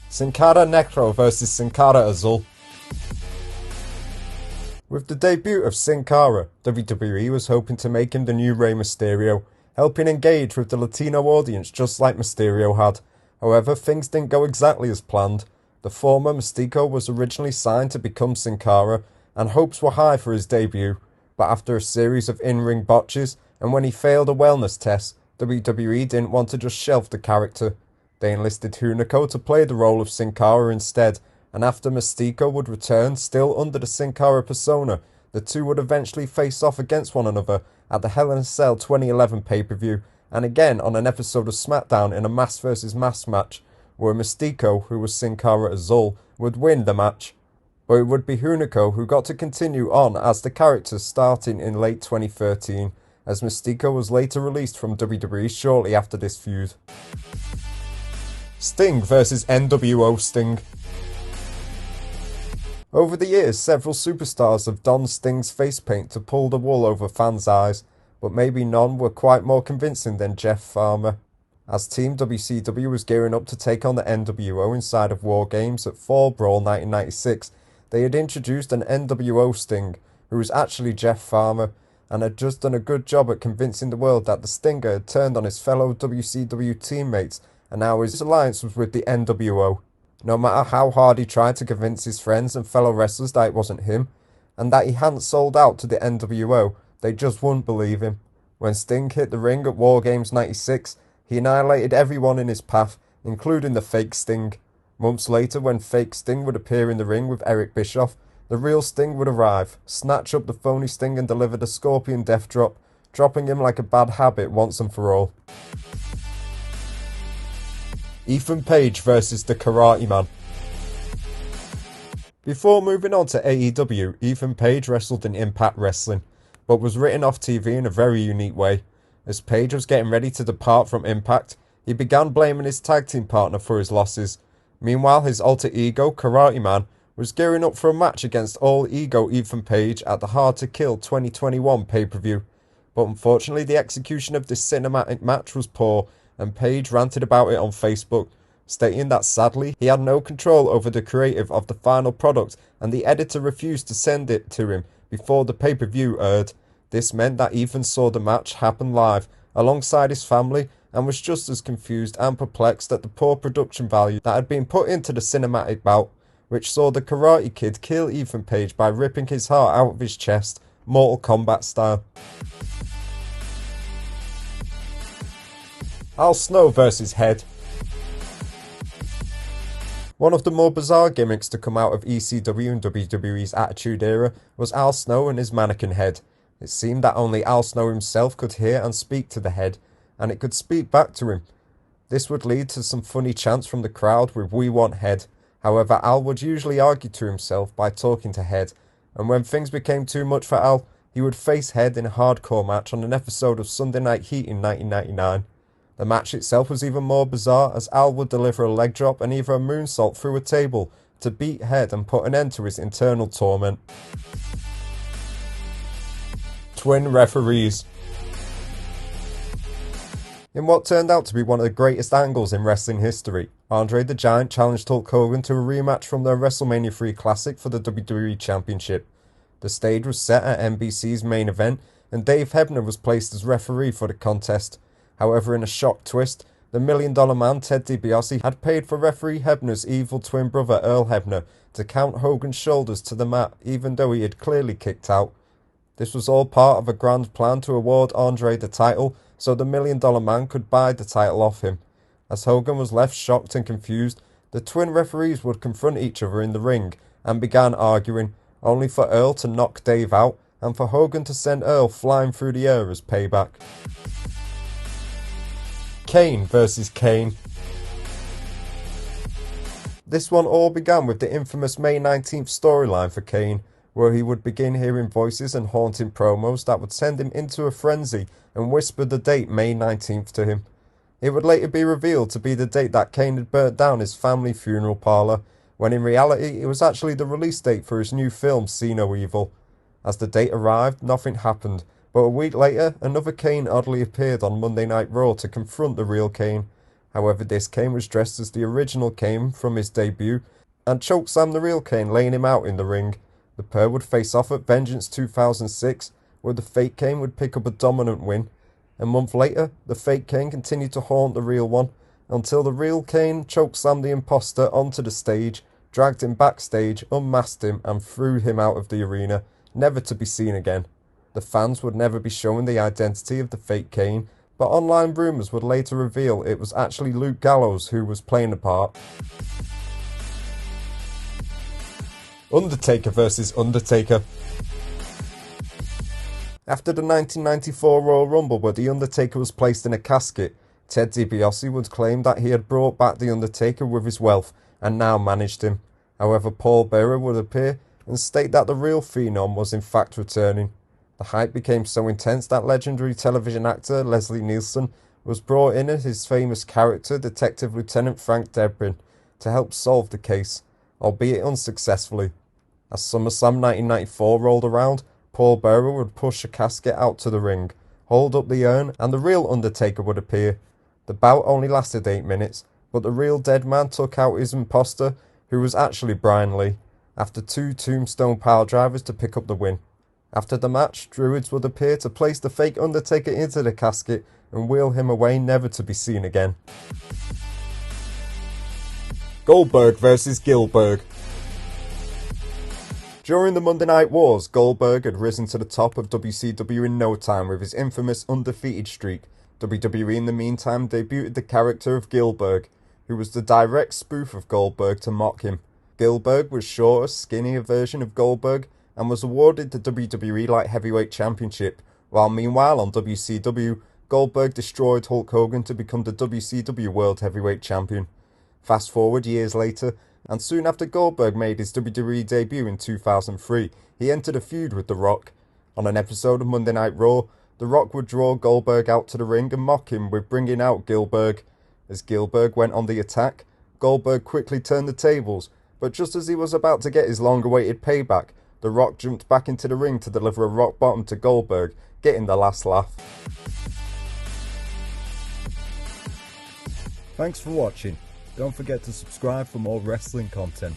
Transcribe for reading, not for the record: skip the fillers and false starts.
Sin Cara Negro vs Sin Cara Azul. With the debut of Sin Cara, WWE was hoping to make him the new Rey Mysterio, helping engage with the Latino audience just like Mysterio had. However, things didn't go exactly as planned. The former Mystico was originally signed to become Sin Cara, and hopes were high for his debut, but after a series of in-ring botches, and when he failed a wellness test, WWE didn't want to just shelf the character. They enlisted Hunico to play the role of Sin Cara instead, and after Mystico would return, still under the Sin Cara persona, the two would eventually face off against one another at the Hell in a Cell 2011 pay-per-view, and again on an episode of SmackDown in a mask vs mask match, where Mystico, who was Sin Cara Azul, would win the match. But it would be Hunico who got to continue on as the character starting in late 2013, as Mystico was later released from WWE shortly after this feud. Sting vs NWO Sting. Over the years, several superstars have donned Sting's face paint to pull the wool over fans' eyes, but maybe none were quite more convincing than Jeff Farmer. As Team WCW was gearing up to take on the NWO inside of War Games at Fall Brawl 1996, they had introduced an NWO Sting, who was actually Jeff Farmer, and had just done a good job at convincing the world that the Stinger had turned on his fellow WCW teammates, and now his alliance was with the NWO. No matter how hard he tried to convince his friends and fellow wrestlers that it wasn't him, and that he hadn't sold out to the NWO, they just wouldn't believe him. When Sting hit the ring at War Games 96, he annihilated everyone in his path, including the fake Sting. Months later, when fake Sting would appear in the ring with Eric Bischoff, the real Sting would arrive, snatch up the phony Sting and deliver the Scorpion Death Drop, dropping him like a bad habit once and for all. Ethan Page vs the Karate Man. Before moving on to AEW, Ethan Page wrestled in Impact Wrestling, but was written off TV in a very unique way. As Page was getting ready to depart from Impact, he began blaming his tag team partner for his losses. Meanwhile, his alter ego, Karate Man, was gearing up for a match against all-ego Ethan Page at the Hard to Kill 2021 pay-per-view. But unfortunately, the execution of this cinematic match was poor, and Page ranted about it on Facebook, stating that sadly, he had no control over the creative of the final product and the editor refused to send it to him before the pay-per-view aired. This meant that Ethan saw the match happen live alongside his family and was just as confused and perplexed at the poor production value that had been put into the cinematic bout, which saw the Karate Kid kill Ethan Page by ripping his heart out of his chest, Mortal Kombat style. Al Snow vs Head. One of the more bizarre gimmicks to come out of ECW and WWE's Attitude Era was Al Snow and his mannequin head. It seemed that only Al Snow himself could hear and speak to the head, and it could speak back to him. This would lead to some funny chants from the crowd with "We want Head." However, Al would usually argue to himself by talking to Head, and when things became too much for Al, he would face Head in a hardcore match on an episode of Sunday Night Heat in 1999. The match itself was even more bizarre, as Al would deliver a leg drop and either a moonsault through a table to beat Head and put an end to his internal torment. Twin referees. In what turned out to be one of the greatest angles in wrestling history, Andre the Giant challenged Hulk Hogan to a rematch from their WrestleMania 3 Classic for the WWE Championship. The stage was set at NBC's main event, and Dave Hebner was placed as referee for the contest. However, in a shock twist, the $1 Million Man Ted DiBiase had paid for referee Hebner's evil twin brother Earl Hebner to count Hogan's shoulders to the mat even though he had clearly kicked out. This was all part of a grand plan to award Andre the title so the $1 Million Man could buy the title off him. As Hogan was left shocked and confused, the twin referees would confront each other in the ring and began arguing, only for Earl to knock Dave out and for Hogan to send Earl flying through the air as payback. Kane vs Kane. This one all began with the infamous May 19th storyline for Kane, where he would begin hearing voices and haunting promos that would send him into a frenzy and whisper the date May 19th to him. It would later be revealed to be the date that Kane had burnt down his family funeral parlour, when in reality it was actually the release date for his new film See No Evil. As the date arrived, nothing happened, but a week later, another Kane oddly appeared on Monday Night Raw to confront the real Kane. However, this Kane was dressed as the original Kane from his debut and chokeslammed the real Kane, laying him out in the ring. The pair would face off at Vengeance 2006, where the fake Kane would pick up a dominant win. A month later, the fake Kane continued to haunt the real one, until the real Kane chokeslammed the imposter onto the stage, dragged him backstage, unmasked him, and threw him out of the arena, never to be seen again. The fans would never be shown the identity of the fake Kane, but online rumours would later reveal it was actually Luke Gallows who was playing the part. Undertaker vs Undertaker. After the 1994 Royal Rumble, where The Undertaker was placed in a casket, Ted DiBiase would claim that he had brought back The Undertaker with his wealth and now managed him. However, Paul Bearer would appear and state that the real Phenom was in fact returning. The hype became so intense that legendary television actor Leslie Nielsen was brought in as his famous character, Detective Lieutenant Frank Drebin, to help solve the case, albeit unsuccessfully. As SummerSlam 1994 rolled around, Paul Bearer would push a casket out to the ring, hold up the urn, and the real Undertaker would appear. The bout only lasted 8 minutes, but the real dead man took out his imposter, who was actually Brian Lee, after 2 tombstone piledrivers to pick up the win. After the match, Druids would appear to place the fake Undertaker into the casket and wheel him away, never to be seen again. Goldberg vs Gillberg. During the Monday Night Wars, Goldberg had risen to the top of WCW in no time with his infamous undefeated streak. WWE in the meantime debuted the character of Gillberg, who was the direct spoof of Goldberg to mock him. Gillberg was shorter, skinnier version of Goldberg and was awarded the WWE Light Heavyweight Championship, while meanwhile on WCW, Goldberg destroyed Hulk Hogan to become the WCW World Heavyweight Champion. Fast forward years later, and soon after Goldberg made his WWE debut in 2003, he entered a feud with The Rock. On an episode of Monday Night Raw, The Rock would draw Goldberg out to the ring and mock him with bringing out Gillberg. As Gillberg went on the attack, Goldberg quickly turned the tables, but just as he was about to get his long-awaited payback, The Rock jumped back into the ring to deliver a rock bottom to Goldberg, getting the last laugh. Thanks for watching. Don't forget to subscribe for more wrestling content.